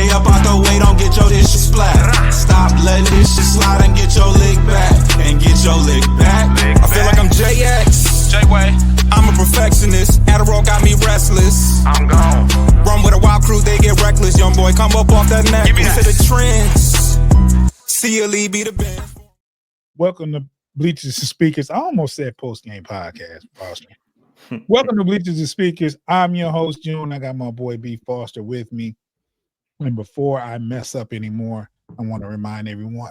Stay up out the way, don't get your issue splat. Stop letting this shit slide and get your lick back. And get your lick back. I feel like I'm JX. J-Way. I'm a perfectionist. Adderall got me restless. I'm gone. Run with a wild crew, they get reckless. Young boy, come up off that neck. Give me that. To the trends. CLE be the band. Welcome to Bleachers and Speakers. I almost said post-game podcast, Foster. Welcome to Bleachers and Speakers. I'm your host, June. I got my boy B. Foster with me. And before I mess up anymore, I want to remind everyone,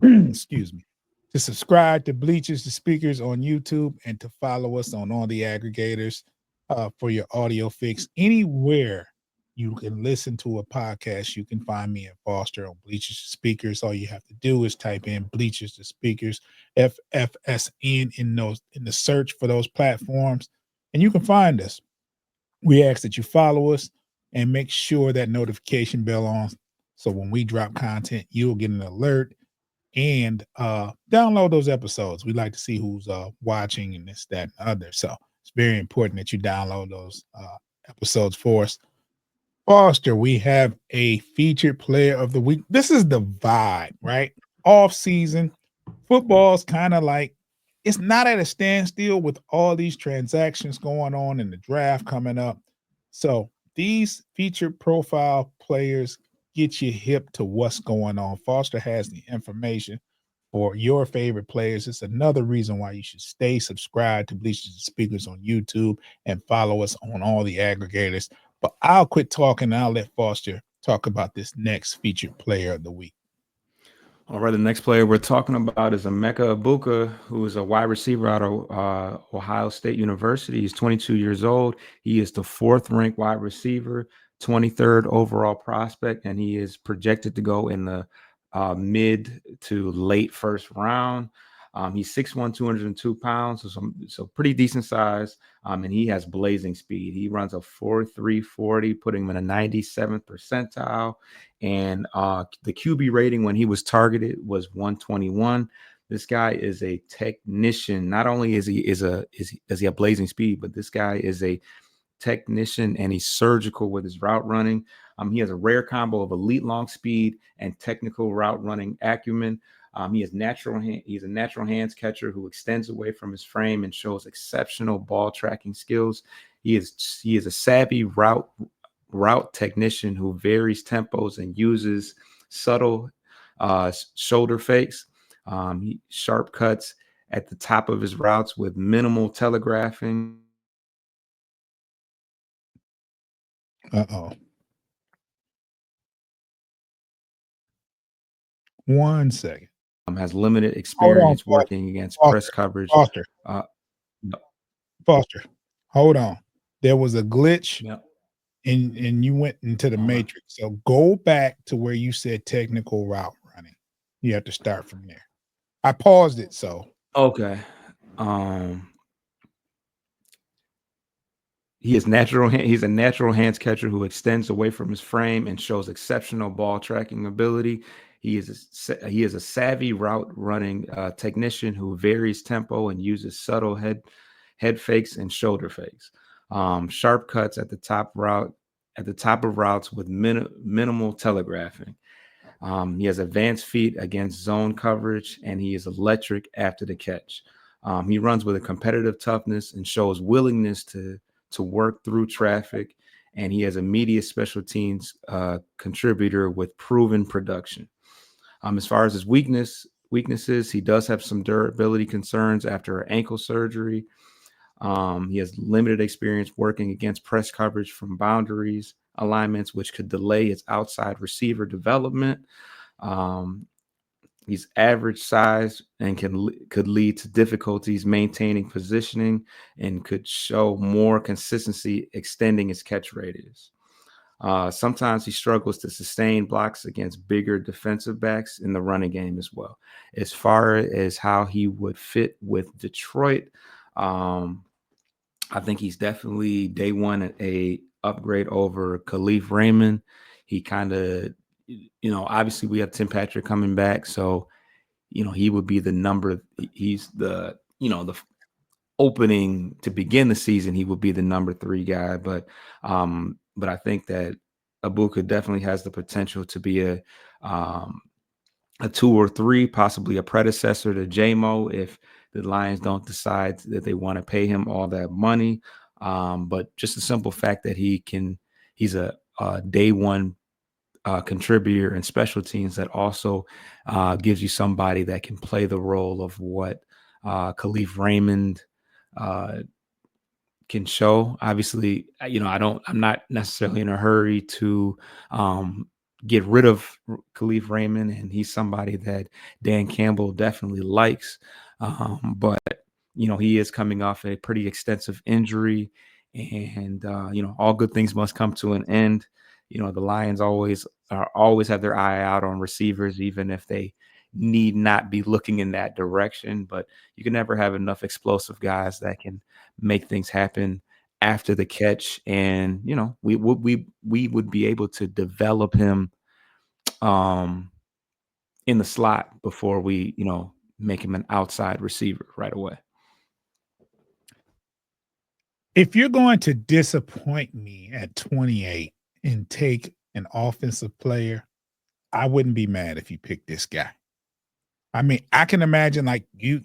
excuse me, to subscribe to Bleachers and Speakers on YouTube and to follow us on all the aggregators for your audio fix. Anywhere you can listen to a podcast, you can find me and Foster on Bleachers and Speakers. All you have to do is type in Bleachers and Speakers, FFSN in the search for those platforms, and you can find us. We ask that you follow us and make sure that notification bell on, so when we drop content, you'll get an alert and download those episodes. We like to see who's watching and this, that, and other. So it's very important that you download those episodes for us. Foster, we have a featured player of the week. This is the vibe, right? Off season. Football's kind of like, it's not at a standstill with all these transactions going on and the draft coming up. So these featured profile players get you hip to what's going on. Foster has the information for your favorite players. It's another reason why you should stay subscribed to Bleachers and Speakers on YouTube and follow us on all the aggregators. But I'll quit talking and I'll let Foster talk about this next featured player of the week. All right, the next player we're talking about is Emeka Ebuka, who is a wide receiver out of Ohio State University. He's 22 years old. He is the 4th ranked wide receiver, 23rd overall prospect, and he is projected to go in the mid to late first round. He's 6'1", 202 pounds, so pretty decent size, and he has blazing speed. He runs a 4.3 40, putting him in a 97th percentile, and the QB rating when he was targeted was 121. This guy is a technician. Not only does he have blazing speed, but this guy is a technician and he's surgical with his route running. He has a rare combo of elite long speed and technical route running acumen. He's a natural hands catcher who extends away from his frame and shows exceptional ball tracking skills. He is a savvy route technician who varies tempos and uses subtle shoulder fakes. Sharp cuts at the top of his routes with minimal telegraphing. One second. Has limited experience working against press coverage. Foster, hold on. There was a glitch, yep. and you went into the matrix. So go back to where you said technical route running. You have to start from there. I paused it, so okay. He's a natural hands catcher who extends away from his frame and shows exceptional ball tracking ability. He is a savvy route running technician who varies tempo and uses subtle head fakes and shoulder fakes. Sharp cuts at the top of routes with minimal telegraphing. He has advanced feet against zone coverage, and he is electric after the catch. He runs with a competitive toughness and shows willingness to work through traffic, and he has a media special teams contributor with proven production. As far as his weaknesses, he does have some durability concerns after ankle surgery. He has limited experience working against press coverage from boundaries alignments, which could delay his outside receiver development. He's average size and could lead to difficulties maintaining positioning and could show more consistency extending his catch radius. Sometimes he struggles to sustain blocks against bigger defensive backs in the running game as well. As far as how he would fit with Detroit, I think he's definitely day one a upgrade over Khalif Raymond. He kind of, obviously we have Tim Patrick coming back, so he would be he's the the opening to begin the season. He would be the number 3 guy, but I think that Ebuka definitely has the potential to be a 2 or 3, possibly a predecessor to J-Mo if the Lions don't decide that they want to pay him all that money. But just the simple fact that he's a day one contributor in special teams that also gives you somebody that can play the role of what Khalif Raymond can show. Obviously, I'm not necessarily in a hurry to get rid of Khalif Raymond, and he's somebody that Dan Campbell definitely likes. But he is coming off a pretty extensive injury, and all good things must come to an end. The Lions always have their eye out on receivers, even if they need not be looking in that direction. But you can never have enough explosive guys that can make things happen after the catch, and we would be able to develop him in the slot before we make him an outside receiver right away. If you're going to disappoint me at 28 and take an offensive player, I wouldn't be mad if you picked this guy. I mean, I can imagine, like you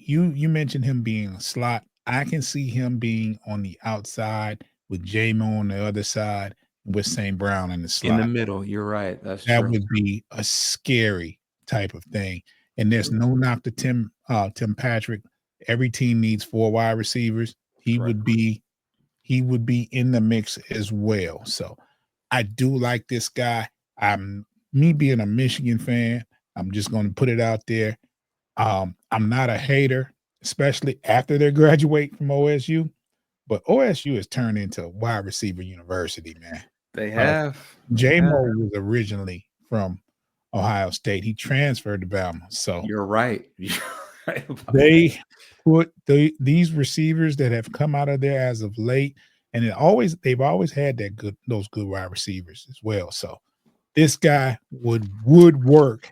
mentioned him being a slot. I can see him being on the outside with J-Mo on the other side with St. Brown in the slot. In the middle, you're right. That would be a scary type of thing. And there's no knock to Tim Patrick. Every team needs 4 wide receivers. He would be in the mix as well. So I do like this guy. Me being a Michigan fan, I'm just going to put it out there. I'm not a hater, especially after they graduate from OSU. But OSU has turned into a wide receiver university, man. They have. J-Mo was originally from Ohio State. He transferred to Bama. So you're right. You're right they put these receivers that have come out of there as of late, and they've always had those good wide receivers as well. So this guy would work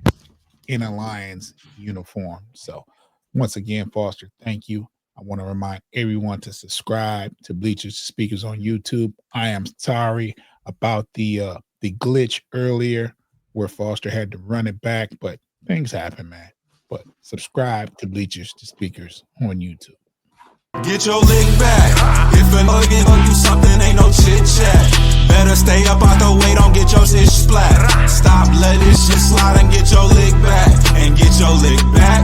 in a Lions uniform. So once again, Foster, thank you. I want to remind everyone to subscribe to Bleachers Speakers on YouTube. I am sorry about the glitch earlier where Foster had to run it back, but things happen, man. But subscribe to Bleachers to Speakers on YouTube. Get your lick back. If a nigga owe you something, ain't no chit chat. Better stay up out the way, don't get your shit splat. Stop letting this shit slide and get your lick back. And get your lick back.